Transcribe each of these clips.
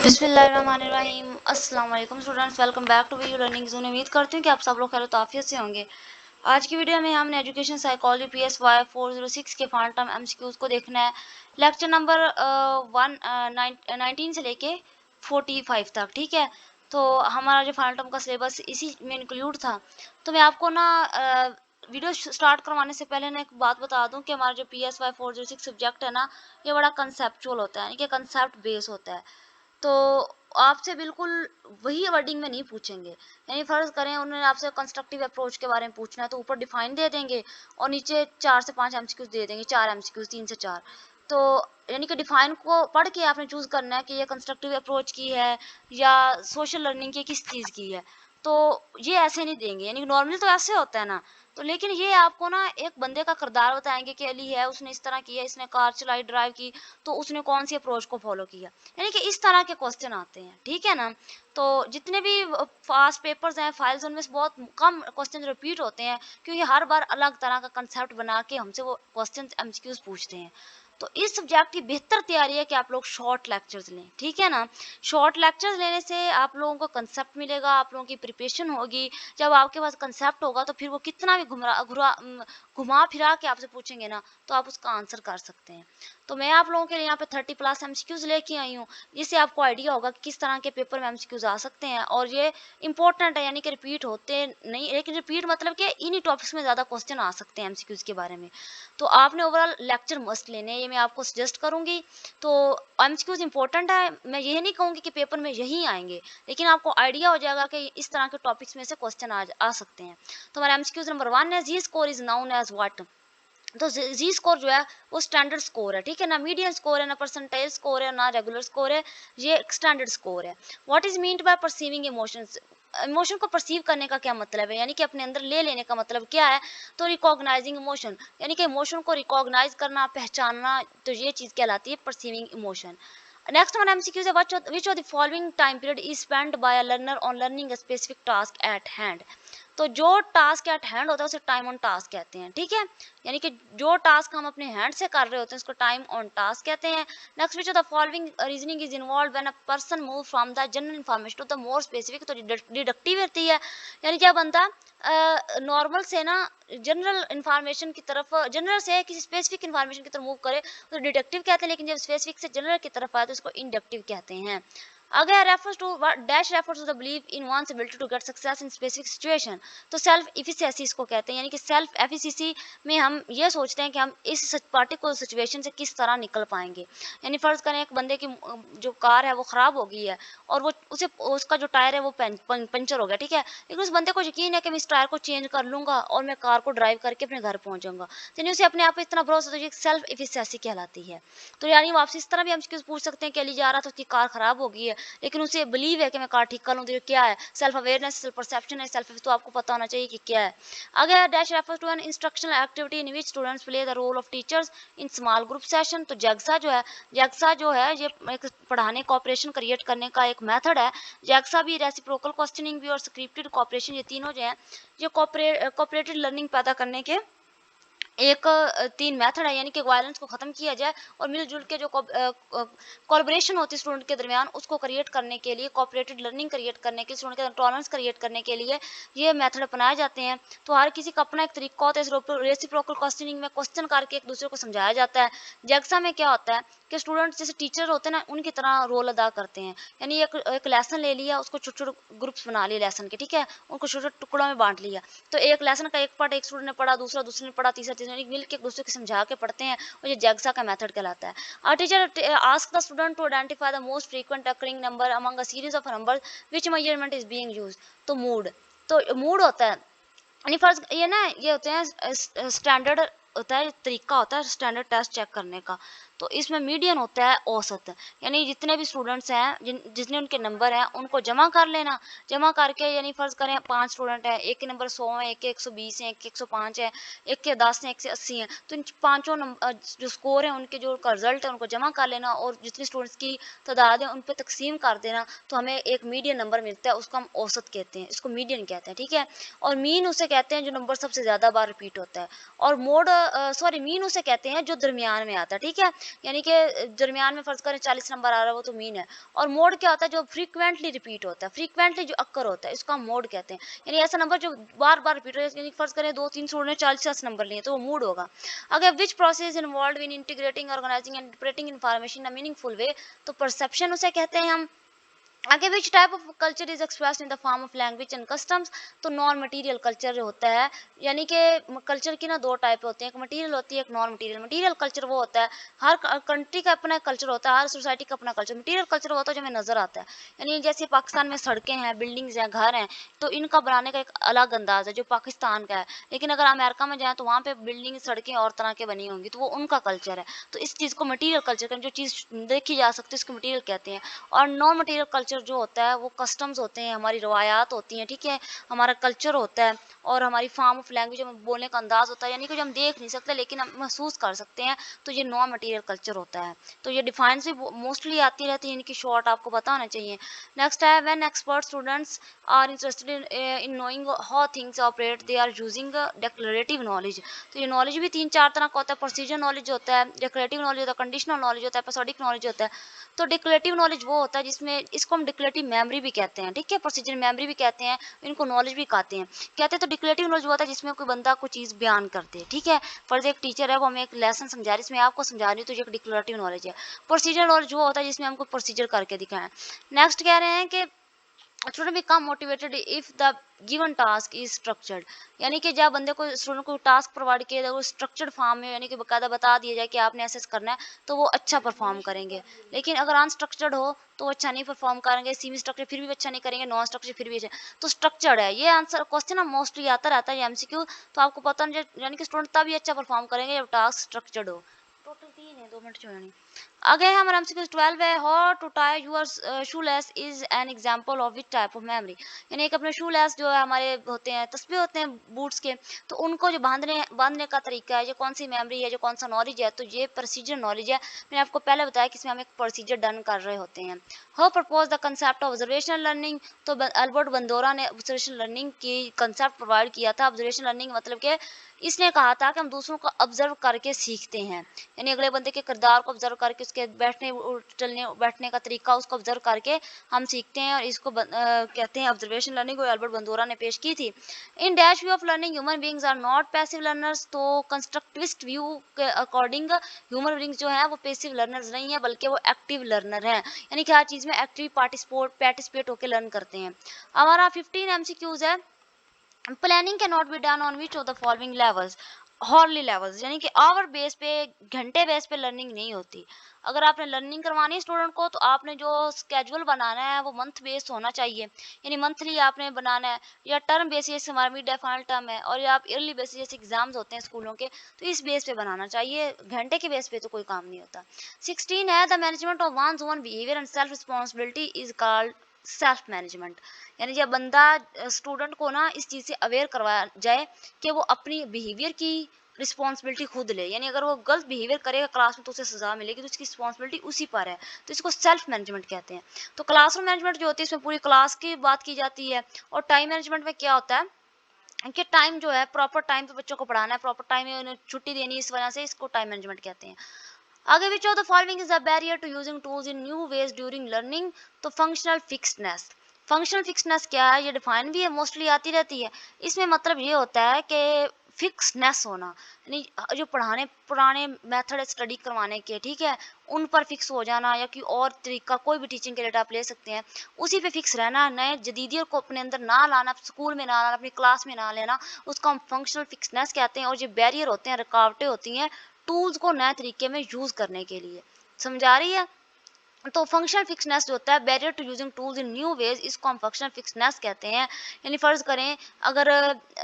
बिस्मिल्लाहिर्रहमानिर्रहीम। अस्सलाम वालेकुम students, welcome back to we learning zone. उम्मीद करती हूँ कि आप सब लोग खैर आफियत से होंगे। आज की वीडियो में हमने एजुकेशन साइकोलॉजी PSY 406 के फाइनल टर्म MCQs को देखना है। लेक्चर नंबर 19 से लेके 45 तक, ठीक है। तो हमारा जो फाइनल टर्म का सिलेबस इसी में इंक्लूड था। तो मैं आपको ना वीडियो स्टार्ट करवाने से पहले ना एक बात बता दूं कि हमारा जो PSY 406 सब्जेक्ट है ना, ये बड़ा कंसेप्चुअल होता है, यानी कि कंसेप्ट बेस होता है। तो आपसे बिल्कुल वही वर्डिंग में नहीं पूछेंगे। यानी फ़र्ज़ करें उन्होंने आपसे कंस्ट्रक्टिव अप्रोच के बारे में पूछना है, तो ऊपर डिफाइन दे देंगे और नीचे 4 से 5 एमसीक्यूज़ दे देंगे, 4 एमसीक्यूज़, 3 से 4। तो यानी कि डिफाइन को पढ़ के आपने चूज़ करना है कि ये कंस्ट्रक्टिव अप्रोच की है या सोशल लर्निंग की किस चीज़ की है। तो ये ऐसे नहीं देंगे, यानी नॉर्मली तो ऐसे होता है ना। तो लेकिन ये आपको ना एक बंदे का किरदार बताएँगे कि अली है, उसने इस तरह किया, इसने कार चलाई, ड्राइव की, तो उसने कौन सी अप्रोच को फ़ॉलो किया। यानी कि इस तरह के क्वेश्चन आते हैं, ठीक है ना। तो जितने भी फास्ट पेपर्स हैं, फाइल्स, उनमें से बहुत कम क्वेश्चन रिपीट होते हैं, क्योंकि हर बार अलग तरह का कंसेप्ट बना के हमसे वो क्वेश्चन एमसीक्यूज पूछते हैं। तो इस सब्जेक्ट की बेहतर तैयारी है कि आप लोग शॉर्ट लेक्चर्स लें, ठीक है ना। शॉर्ट लेक्चर्स लेने से आप लोगों को कंसेप्ट मिलेगा, आप लोगों की प्रिपरेशन होगी। जब आपके पास कंसेप्ट होगा तो फिर वो कितना भी घुमा फिरा के आपसे पूछेंगे ना, तो आप उसका आंसर कर सकते हैं। तो मैं आप लोगों के लिए यहाँ पे 30 प्लस एमसीक्यूज लेके आई हूँ, जिससे आपको आइडिया होगा कि किस तरह के पेपर में एमसीक्यूज आ सकते हैं। और ये इंपॉर्टेंट है, यानी कि रिपीट होते नहीं, लेकिन रिपीट मतलब कि इन्हीं टॉपिक्स में ज़्यादा क्वेश्चन आ सकते हैं एमसीक्यूज के बारे में। तो आपने ओवरऑल लेक्चर मस्ट लेने हैं, ये मैं आपको सजेस्ट करूँगी। तो एमसीक्यूज इंपॉर्टेंट है, मैं ये नहीं कहूँगी कि पेपर में यही आएंगे, लेकिन आपको आइडिया हो जाएगा कि इस तरह के टॉपिक्स में से क्वेश्चन आ सकते हैं। तो हमारा एमसीक्यूज नंबर 1 है, Z score is known as what. तो जी स्कोर जो है वो स्टैंडर्ड स्कोर है, ठीक है ना। मीडियन स्कोर है, ना परसेंटाइल स्कोर है, ना रेगुलर स्कोर है। ये एक स्टैंडर्ड स्कोर है। What is meant by perceiving emotions. Emotion को परसीव करने का क्या मतलब है, यानी कि अपने अंदर ले लेने का मतलब क्या है। तो रिकॉग्नाइजिंग इमोशन, यानी कि इमोशन को रिकॉग्नाइज करना, पहचानना, तो ये चीज़ कहलाती है perceiving emotion. Next one MCQ है, which of the following time period is spent by a learner on learning a specific task at hand। तो जो टास्क एट हैंड होता है उसे टाइम ऑन टास्क कहते हैं, ठीक है। यानी कि जो टास्क हम अपने हैंड से कर रहे होते हैं उसको टाइम ऑन टास्क कहते हैं। Next, which of the following reasoning is involve when a person move from the general information to the more specific. तो डिडक्टिव होती है, यानी क्या बनता नॉर्मल से ना जनरल इन्फॉर्मेशन की तरफ, जनरल से किसी स्पेसिफिक इन्फॉर्मेशन की तरफ मूव करे तो डिडक्टिव कहते हैं, लेकिन जब स्पेसिफिक से जनरल की तरफ आए तो इसको इंडक्टिव कहते हैं। अगर refers to dash refers to the believe in one's ability to get success in specific situation. तो सेल्फ एफिशिएंसी इसको कहते हैं, यानी कि सेल्फ एफिशिएंसी में हम ये सोचते हैं कि हम इस पार्टिकुलर सिचुएशन से किस तरह निकल पाएंगे। यानी फर्ज करें एक बंदे की जो कार है वो खराब हो गई है और वो उसे उसका जो टायर है वो पंचर हो गया, ठीक है। लेकिन उस बंदे को यकीन है कि मैं इस टायर को चेंज कर लूंगा और मैं कार को ड्राइव करके अपने घर पहुंच जाऊंगा। तो नहीं, उसे अपने आप पे इतना भरोसा, तो ये सेल्फ एफिशिएंसी कहलाती है। तो यानी वो आपसे इस तरह भी हम पूछ सकते हैं कि अली जा रहा था, उसकी कार खराब हो गई है, लेकिन उसे बिलीव है कि मैं कार ठीक कर लूँ। तो ये क्या है, सेल्फ अवेयरनेस, सेल्फ परसेप्शन है। सेल्फ तो आपको पता होना चाहिए कि क्या है। अगर dash refers to an instructional activity in which students play the role of teachers in small group session. तो जैक्सा जो है ये एक पढ़ाने कॉपरेशन क्रिएट करने का एक मेथड है। जैक्सा भी, रेसिप्रोकल क्वेश्चनिंग भी और स्क्रिप्टेड कॉपरेशन, ये तीनों जो है ये कॉपरेटेड लर्निंग पैदा करने के एक 3 मेथड है। यानी कि वायलेंस को ख़त्म किया जाए और मिलजुल के जो कोलैबोरेशन होती है स्टूडेंट के दरमियान, उसको क्रिएट करने के लिए, कोऑपरेटिव लर्निंग क्रिएट करने के लिए, स्टूडेंट के अंदर टॉलरेंस क्रिएट करने के लिए ये मेथड अपनाए जाते हैं। तो हर किसी का अपना एक तरीका होता है। रेसिप्रोकल क्वेश्चनिंग में क्वेश्चन करके एक दूसरे को समझाया जाता है। जैक्सा में क्या होता है कि स्टूडेंट जैसे टीचर होते हैं ना, उनकी तरह रोल अदा करते हैं। यानी एक एक लेसन ले लिया, उसको छोटे छोटे ग्रुप्स बना लिए लेसन के, ठीक है, उनको छोटे छोटे टुकड़ों में बांट लिया। तो एक लेसन का एक पार्ट एक स्टूडेंट ने पढ़ा, दूसरा दूसरे ने पढ़ा, तीसरा तीसरा, मिल के एक दूसरे को समझा के पढ़ते हैं, और ये जैक्सा का मेथड कहलाता है। A teacher ask the student to identify the most frequent occurring number among a series of numbers which measurement is being used. तो मूड होता है, यानी फर्ज ये ना, ये होते हैं स्टैंडर्ड होता है, तरीका होता है स्टैंडर्ड टेस्ट चेक करने का। तो इसमें मीडियन होता है औसत, यानी जितने भी स्टूडेंट्स हैं जितने उनके नंबर हैं उनको जमा कर लेना। जमा करके, यानी फ़र्ज़ करें 5 स्टूडेंट हैं, एक के नंबर 100 है, एक के 120 हैं, एक के 105 है, एक के 10 हैं, एक से 80 हैं। तो इन पाँचों जो स्कोर हैं उनके जो रिज़ल्ट है उनको जमा कर लेना और जितने स्टूडेंट्स की तादाद है उन पे तक़सीम कर देना। तो हमें एक मीडियन नंबर मिलता है, उसको हम औसत कहते हैं, इसको मीडियन कहते हैं, ठीक है। और मीन उसे कहते हैं जो नंबर सबसे ज़्यादा बार रिपीट होता है। और मीन उसे कहते हैं जो दरमियान में आता है, ठीक है। यानी कि दरमियान में फ़र्ज़ करें 40 नंबर आ रहा है, वो तो मीन है। और मोड क्या होता है, जो फ्रीक्वेंटली रिपीट होता है, फ्रीक्वेंटली जो अक्कर होता है, इसको हम मोड कहते हैं। यानी ऐसा नंबर जो बार-बार रिपीट हो, यानी फ़र्ज़ करें 2-3 स्टूडेंट ने 40 नंबर लिए, तो वो मोड होगा। अगर which process involved in integrating, organizing and interpreting information in a meaningful way, तो परसेप्शन उसे कहते हैं हम। आगे which type of culture is expressed in the form of language and customs, तो नॉन मटेरियल कल्चर जो होता है, यानी कि कल्चर की ना दो टाइप होते हैं, एक मटेरियल होती है, एक नॉन मटेरियल। मटेरियल कल्चर वो होता है, हर कंट्री का अपना कल्चर होता है, हर सोसाइटी का अपना कल्चर। मटेरियल कल्चर वो होता है जो हमें नजर आता है, यानी जैसे पाकिस्तान में सड़कें हैं, बिल्डिंग्स हैं, घर हैं, तो इनका बनाने का एक अलग अंदाज है जो पाकिस्तान का है। लेकिन अगर अमेरिका में जाएं तो वहाँ पे बिल्डिंग सड़कें और तरह के बनी होंगी, तो वो उनका कल्चर है। तो इस चीज़ को मटेरियल कल्चर कहते हैं, जो चीज़ देखी जा सकती है उसको मटेरियल कहते हैं। और नॉन मटेरियल कल्चर जो होता है वो कस्टम्स होते हैं, हमारी रवायात होती हैं, ठीक है, हमारा कल्चर होता है, और हमारी फॉर्म ऑफ लैंग्वेज, हमें बोलने का अंदाज होता है, यानी कि जो हम देख नहीं सकते लेकिन हम महसूस कर सकते हैं, तो ये नॉन मटेरियल कल्चर होता है। तो ये डिफाइंस भी मोस्टली आती रहती है, इनकी शॉर्ट आपको पता होना चाहिए। नेक्स्ट है, when expert students are interested in knowing how things operate, they are using declarative knowledge. तो ये नॉलेज भी 3-4 तरह का होता है। प्रोसीजर नॉलेज होता है, डेक्लरेटिव नॉलेज होता है, कंडीशनल नॉलेज होता है, एपिसोडिक नॉलेज होता है। तो डिक्लेरेटिव नॉलेज वो होता है जिसमें, इसको हम डिक्लेरेटिव मेमोरी भी कहते हैं, ठीक है, प्रोसीजर मेमोरी भी कहते हैं, इनको नॉलेज भी कहते हैं। तो डिक्लेरेटिव नॉलेज वो होता है जिसमें कोई बंदा कोई चीज़ बयान करते हैं, ठीक है। फर्ज एक टीचर है, वो हमें एक लेसन समझा रही है, इसमें आपको समझा रही है, तो ये एक डिक्लेरेटिव नॉलेज है। प्रोसीजर नॉलेज वो होता है जिसमें हमको प्रोसीजर करके दिखाएं। नेक्स्ट कह रहे हैं कि student become motivated if the given task is structured, यानी कि जब बंदे को, स्टूडेंट को टास्क प्रोवाइड किया जाए, वो स्ट्रक्चर्ड फॉर्म में, यानी कि बकायदा बता दिया जाए कि आपने ऐसे करना है, तो वो अच्छा परफॉर्म करेंगे। लेकिन अगर अनस्ट्रक्चर्ड हो तो वो अच्छा नहीं परफॉर्म करेंगे, सेमी स्ट्रक्चर फिर भी अच्छा नहीं करेंगे, नॉन स्ट्रक्चर फिर भी अच्छा। तो स्ट्रक्चर्ड है ये आंसर, क्वेश्चन ना मोस्टली आता रहता है ये एमसीक्यू, तो आपको पता नहीं, यानी कि स्टूडेंट तभी अच्छा परफॉर्म करेंगे जब टास्क स्ट्रक्चर्ड हो। टोटल 3 है, 2 मिनट जो है। आगे हमारा एमसीक्यू 12 है, how to tie your shoelace is an example of which type of memory, यानी कि अपने शू लेस जो है हमारे होते हैं, तस्बीह होते हैं बूट्स के, तो उनको जो बांधने का तरीका है, ये कौन सी मेमोरी है, जो कौन सा नॉलेज है, तो ये प्रोसीजर नॉलेज है। मैंने आपको पहले बताया कि इसमें हम एक प्रोसीजर डन कर रहे होते हैं। How propose the concept of observational learning, तो अल्बर्ट बंदोरा ने ऑब्जर्वेशनल लर्निंग की कंसेप्ट प्रोवाइड किया था। ऑब्जर्वेशनल लर्निंग मतलब कि इसने कहा था कि हम दूसरों को ऑब्जर्व करके सीखते हैं, यानी अगले बंदे के किरदार को ऑब्जर्व करके, उसके बैठने चलने बैठने का तरीका उसको ऑब्जर्व करके हम सीखते हैं, और इसको कहते हैं ऑब्जर्वेशन लर्निंग, को अल्बर्ट बंदोरा ने पेश की थी। In dash view of learning human beings are not passive learners, तो कंस्ट्रक्टिविस्ट व्यू के अकॉर्डिंग ह्यूमन बीइंग्स जो है वो पैसिव लर्नर्स नहीं है, बल्कि वो एक्टिव लर्नर हैं, यानी कि हर चीज़ में एक्टिव पार्टिसिपेट होकर लर्न करते हैं। हमारा 15 एमसीक्यूज है। Planning can not be done on which of the following levels, hourly levels, यानी कि आवर बेस पे, घंटे बेस पे लर्निंग नहीं होती। अगर आपने लर्निंग करवानी है स्टूडेंट को, तो आपने जो स्केड्यूल बनाना है वो मंथ बेस्ड होना चाहिए, यानी मंथली आपने बनाना है, या टर्म बेसिस, हमारा मिड डे फाइनल टर्म है, और या आप ईयरली बेसिस जैसे एग्जाम्स होते हैं स्कूलों के, तो इस बेस पे बनाना चाहिए, घंटे के बेस पे तो कोई काम नहीं होता। 16 है, the management of one's own behaviour and self responsibility is called self management, यानी जब बंदा, स्टूडेंट को ना इस चीज़ से अवेयर करवाया जाए कि वो अपनी बिहेवियर की रिस्पॉन्सिबिलिटी खुद ले, यानी अगर वो गलत बिहेवियर करेगा क्लास में तो उसे सजा मिलेगी, तो उसकी रिस्पॉन्सिबिलिटी उसी पर है, तो इसको सेल्फ मैनेजमेंट कहते हैं। तो क्लासरूम मैनेजमेंट जो होती है इसमें पूरी क्लास की बात की जाती है। और टाइम मैनेजमेंट में क्या होता है कि टाइम जो है, प्रॉपर टाइम पे बच्चों को पढ़ाना है, प्रॉपर टाइम में उन्हें छुट्टी देनी है, इस वजह से इसको टाइम मैनेजमेंट कहते हैं। आगे which of the following is a barrier to using tools in new ways during learning, तो फंक्शनल फिक्सडनेस। फंक्शनल फिक्सडनेस क्या है, ये डिफाइन भी है, मोस्टली आती रहती है। इसमें मतलब ये होता है कि फिक्सनेस होना, यानी जो पढ़ाने पुराने मेथड है स्टडी करवाने के, ठीक है, उन पर फिक्स हो जाना, या कोई और तरीका, कोई भी टीचिंग के रेट आप ले सकते हैं, उसी पे फिक्स रहना, नए जदीदियत को अपने अंदर ना लाना, स्कूल में ना लाना, अपनी क्लास में ना लेना, उसको हम फंक्शनल फिक्सनेस कहते हैं। और जो बैरियर होते हैं, रुकावटें होती हैं टूल्स को नए तरीके में यूज़ करने के लिए, समझा रही है। तो फंक्शनल फिक्सनेस जो होता है, barrier to using tools in new ways, इसको हम फंक्शनल फिक्सनेस कहते हैं। यानी फ़र्ज़ करें, अगर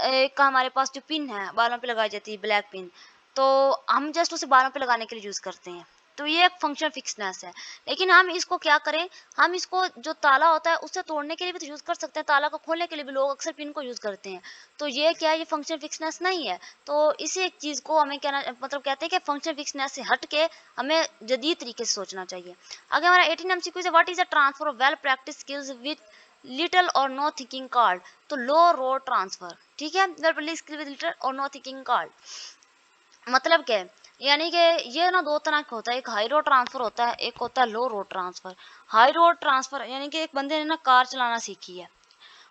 एक हमारे पास जो पिन है बालों पे लगाई जाती है, ब्लैक पिन, तो हम जस्ट उसे बालों पे लगाने के लिए यूज़ करते हैं, तो ये एक फंक्शनल फिक्सनेस है। लेकिन हम इसको क्या करें, हम इसको जो ताला होता है उससे तोड़ने के लिए भी तो यूज़ कर सकते हैं, ताला को खोलने के लिए भी लोग अक्सर पिन को यूज़ करते हैं, तो ये क्या है, ये फंक्शनल फिक्सनेस नहीं है। तो इसी एक चीज़ को हमें कहना, मतलब कहते हैं कि फंक्शनल फिक्सनेस से हट के हमें जदीद तरीके से सोचना चाहिए। आगे हमारा 18 एमसीक्यू है, what is a transfer of well practice skills with little और नो थिंकिंग कार्ड, तो लो रोड ट्रांसफर, ठीक है, well practice skill with little और नो थिंकिंग कार्ड, मतलब क्या है, यानी कि ये ना दो तरह का होता है, एक हाई रोड ट्रांसफर होता है, एक होता है low road transfer. High road transfer यानी कि एक बंदे ने ना कार चलाना सीखी है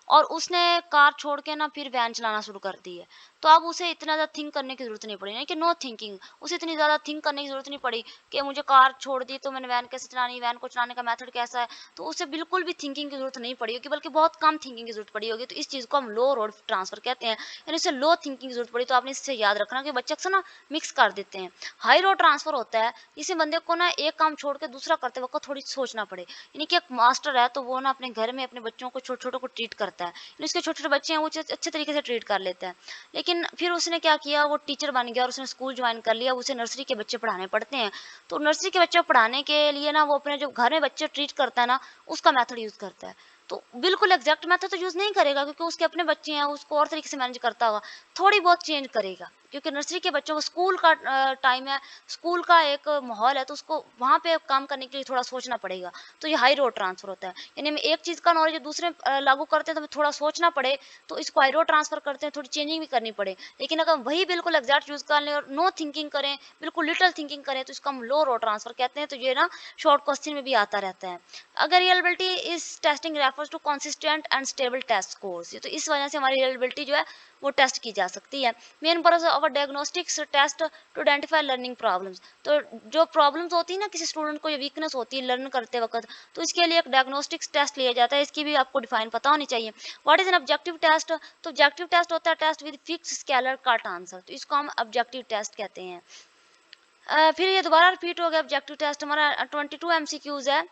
और उसने कार छोड़ के ना फिर वैन चलाना शुरू कर दी है। तो अब उसे इतना ज़्यादा थिंक करने की ज़रूरत नहीं पड़ी, यानी कि नो थिंकिंग, उसे इतनी ज़्यादा थिंक करने की ज़रूरत नहीं पड़ी कि मुझे कार छोड़ दी तो मैंने वैन कैसे चलानी, वैन को चलाने का मेथड कैसा है। तो उसे बिल्कुल भी थिंकिंग की ज़रूरत नहीं पड़ी होगी, बल्कि बहुत कम थिंकिंग की ज़रूरत पड़ी होगी। तो इस चीज़ को हम लो रोड ट्रांसफ़र कहते हैं, यानी उसे लो थिंकिंग की ज़रूरत पड़ी। तो आपने इससे याद रखना कि बच्चे अक्सर ना मिक्स कर देते हैं। हाई रोड ट्रांसफ़र होता है, इसी बंदे को ना एक काम छोड़ के दूसरा करते वक़्त थोड़ी सोचना पड़े। यानी कि एक मास्टर है तो वो ना अपने घर में अपने बच्चों को छोटे-छोटे को ट्रीट करता है। उसके छोटे-छोटे बच्चे हैं वो अच्छे तरीके से ट्रीट कर लेता है। लेकिन फिर उसने क्या किया, वो टीचर बन गया और उसने स्कूल जॉइन कर लिया, उसे नर्सरी के बच्चे पढ़ाने पड़ते हैं। तो नर्सरी के बच्चों को पढ़ाने के लिए ना वो अपने जो घर में बच्चे ट्रीट करता है ना, उसका मेथड यूज़ करता है। तो बिल्कुल एग्ज़ैक्ट मेथड तो यूज़ नहीं करेगा क्योंकि उसके अपने बच्चे हैं, उसको और तरीके से मैनेज करता होगा। थोड़ी बहुत चेंज करेगा क्योंकि नर्सरी के बच्चों को स्कूल का टाइम है, स्कूल का एक माहौल है तो उसको वहाँ पे काम करने के लिए थोड़ा सोचना पड़ेगा। तो ये हाई रोड ट्रांसफ़र होता है। यानी हम एक चीज़ का नॉलेज दूसरे लागू करते हैं तो हमें थोड़ा सोचना पड़े, तो इसको हाई रोड ट्रांसफ़र करते हैं, थोड़ी चेंजिंग भी करनी पड़े। लेकिन अगर हम वही बिल्कुल एग्ज़ैक्ट यूज़ कर लें और नो थिंकिंग करें, बिल्कुल लिटिल थिंकिंग करें, तो इसको हम लो रोड ट्रांसफ़र कहते हैं। तो ये ना शॉर्ट क्वेश्चन में भी आता रहता है। अगर reliability is testing refers to consistent and stable test scores, तो इस वजह से हमारी रिलायबिलिटी जो है वो टेस्ट की जा सकती है। Main purpose of a diagnostics test to identify learning problems, तो जो प्रॉब्लम्स होती है ना किसी स्टूडेंट को, ये वीकनेस होती है लर्न करते वक्त, तो इसके लिए एक डायग्नोस्टिक्स टेस्ट लिया जाता है। इसकी भी आपको डिफाइन पता होनी चाहिए। What is an objective test, तो ऑब्जेक्टिव टेस्ट होता है test with fix scalar cut answer, तो इसको हम ऑब्जेक्टिव टेस्ट कहते हैं। फिर ये दोबारा रिपीट हो गया ऑब्जेक्टिव टेस्ट हमारा 22 एमसीक्यूज है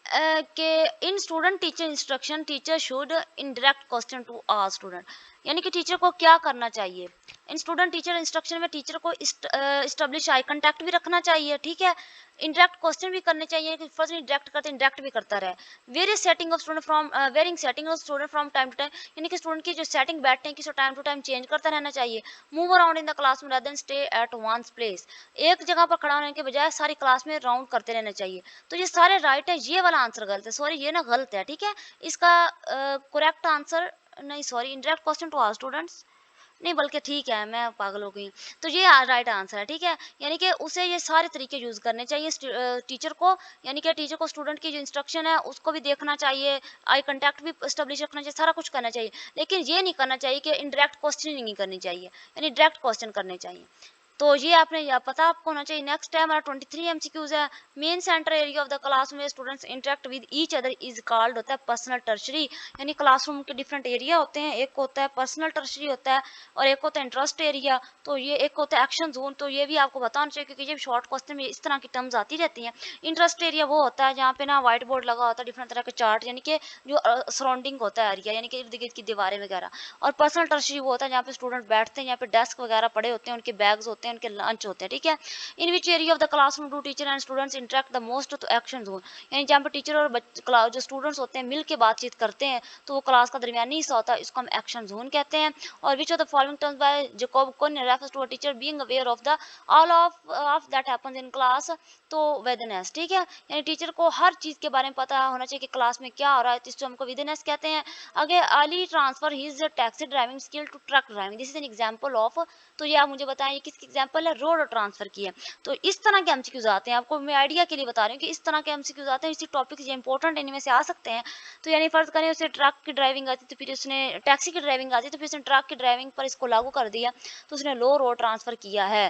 कि in student teacher instruction teacher should indirect question to a student, यानी कि टीचर को क्या करना चाहिए। इन स्टूडेंट टीचर इंस्ट्रक्शन में टीचर को इस्टेब्लिश आई कांटेक्ट भी रखना चाहिए, ठीक है। इंडायरेक्ट क्वेश्चन भी करने चाहिए कि फर्स्ट इंडायरेक्ट करते इंडायरेक्ट भी करता रहे। Various setting of student from varying setting of student from time to time, यानी कि स्टूडेंट की जो सेटिंग बैठते हैं कि टाइम टू टाइम चेंज करता रहना चाहिए। Move around in the class में rather than stay at one place, एक जगह पर खड़ा होने के बजाय सारी क्लास में राउंड करते रहना चाहिए। तो ये सारे राइट है, ये वाला आंसर गलत है, सॉरी ये ना गलत है, ठीक है। इसका करेक्ट आंसर, नहीं sorry, indirect question to all students नहीं, बल्कि ठीक है मैं पागल हो गई। तो ये राइट आंसर है, ठीक है। यानी कि उसे ये सारे तरीके यूज़ करने चाहिए टीचर को, यानी कि टीचर को स्टूडेंट की जो इंस्ट्रक्शन है उसको भी देखना चाहिए, आई कांटेक्ट भी एस्टेब्लिश रखना चाहिए, सारा कुछ करना चाहिए। लेकिन ये नहीं करना चाहिए कि इनडायरेक्ट क्वेश्चनिंग नहीं करनी चाहिए, यानी डायरेक्ट क्वेश्चन करने चाहिए। तो ये आपने या पता आपको होना चाहिए। नेक्स्ट है हमारा 23 एमसीक्यूज है। Main centre area of the classroom में students interact with each other is called होता है पर्सनल टर्शरी, यानी क्लासरूम के डिफरेंट एरिया होते हैं, एक होता है पर्सनल टर्शरी होता है और एक होता है इंटरेस्ट एरिया, तो ये एक होता है एक्शन जोन। तो ये भी आपको बताना चाहिए क्योंकि ये शॉर्ट क्वेश्चन में इस तरह की टर्म्स आती रहती हैं। इंटरेस्ट एरिया वो होता है जहाँ पे ना व्हाइट बोर्ड लगा होता है, डिफरेंट तरह के चार्ट, यानी कि जो सराउंडिंग होता है एरिया, यानी कि इर्द गिर्द की दीवारें वगैरह। और पर्सनल टर्शरी वो होता है जहाँ पे स्टूडेंट बैठते हैं, यहाँ पे डेस्क वगैरह पड़े होते हैं, उनके बैग्स होते हैं, उनके लंच होते हैं, ठीक है। In which area of the classroom do teacher and students interact the most to action zone, यानी जहाँ पे टीचर और जो स्टूडेंट्स होते हैं मिल के बातचीत करते हैं, तो वो क्लास का दरमियानी हिस्सा होता है, इसको हम एक्शन जोन कहते हैं। और which of the following terms by Jacob Kounin refers to a teacher being aware of the all of that happens in class, तो विदनेस, ठीक है। यानी टीचर को हर चीज़ के बारे में पता होना चाहिए कि क्लास में क्या हो रहा है, तो इसको हमको विदनेस कहते हैं। Ajay early transfer his taxi driving skill to truck driving, this is an example of, तो ये आप मुझे बताएं ये किसकी एग्जांपल है, रोड ट्रांसफर की है। तो इस तरह के एमसीक्यूज आते हैं, आपको मैं आइडिया के लिए बता रही हूँ कि इस तरह के एमसीक्यूज आते हैं, इसी टॉपिक से इंपॉर्टेंट इनमें से आ सकते हैं। तो यानी फर्ज करें उसे ट्रक की ड्राइविंग आती तो फिर उसने टैक्सी की ड्राइविंग आती तो फिर उसने ट्रक की ड्राइविंग पर इसको लागू कर दिया, तो उसने लो रोड ट्रांसफर किया है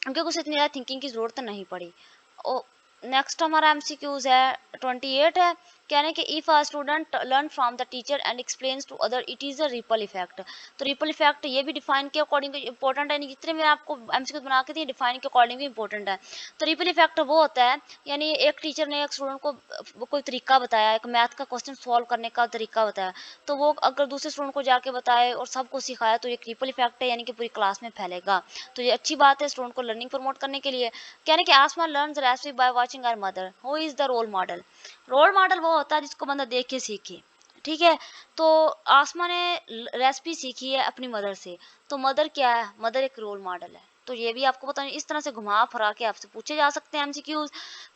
क्योंकि उसे इतनी ज़्यादा थिंकिंग की ज़रूरत नहीं पड़ी। ओ नेक्स्ट हमारा एमसीक्यूज है 28 है, कहने कि if a student learn from the teacher and explains to other it is a ripple effect, तो रिपल इफेक्ट ये भी डिफाइन के अकॉर्डिंग इंपॉर्टेंट है, जितने मैं आपको एमसीक्यूज बना के दिए डिफाइन के अकॉर्डिंग भी इंपॉर्टेंट है। तो रिपल इफेक्ट वो होता है, यानी एक टीचर ने एक स्टूडेंट को कोई तरीका बताया, एक मैथ का क्वेश्चन सॉल्व करने का तरीका बताया, तो वो अगर दूसरे स्टूडेंट को जाके बताए और सबको सिखाया तो ये रिपल इफेक्ट है, यानी कि पूरी क्लास में फैलेगा। तो ये अच्छी बात है स्टूडेंट को लर्निंग प्रमोट करने के लिए। कहने कि Asman learns recipe by watching our mother, who is the role model, role model वो होता है जिसको बंदा देख के सीखे, ठीक है। तो आसमा ने रेसिपी सीखी है अपनी मदर से, तो मदर क्या है, मदर एक रोल मॉडल है। तो ये भी आपको पता नहीं, इस तरह से घुमा फिरा के आपसे पूछे जा सकते हैं एमसीक्यूज।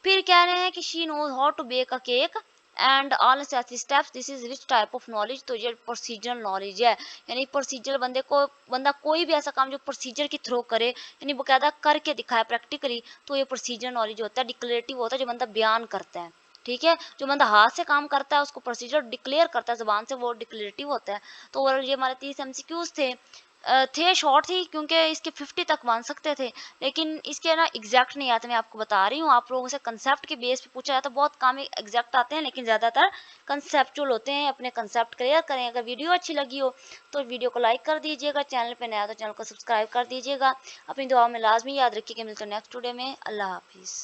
फिर कह रहे हैं कि she knows how to bake a cake and all necessary steps, this is which type of knowledge, तो ये प्रोसीजरल नॉलेज है। यानी प्रोसीजर बंदा कोई भी ऐसा काम जो प्रोसीजर के थ्रू करे, यानी बकायदा करके दिखाए प्रैक्टिकली, तो ये प्रोसीजर नॉलेज होता है। डिक्लेरेटिव होता है जो बंदा बयान करता है, ठीक है। जो बंदा हाथ से काम करता है उसको प्रोसीजर डिक्लेयर करता है ज़बान से, वो डिक्लेरेटिव होता है। तो ओवरऑल ये हमारे 30 एमसीक्यूज थे शॉर्ट थी क्योंकि इसके 50 तक बन सकते थे, लेकिन इसके ना एग्जैक्ट नहीं आते। मैं आपको बता रही हूँ, आप लोगों से कंसेप्ट के बेस पे पूछा जाता है, बहुत कम एग्जैक्ट आते हैं, लेकिन ज़्यादातर कंसेप्चुअल होते हैं। अपने कंसेप्ट क्लियर करें। अगर वीडियो अच्छी लगी हो तो वीडियो को लाइक कर दीजिएगा, चैनल पे नया तो चैनल को सब्सक्राइब कर दीजिएगा। अपनी दुआ में लाजमी याद रखिए कि मिलते हैं नेक्स्ट वीडियो में। अल्लाह हाफिज़।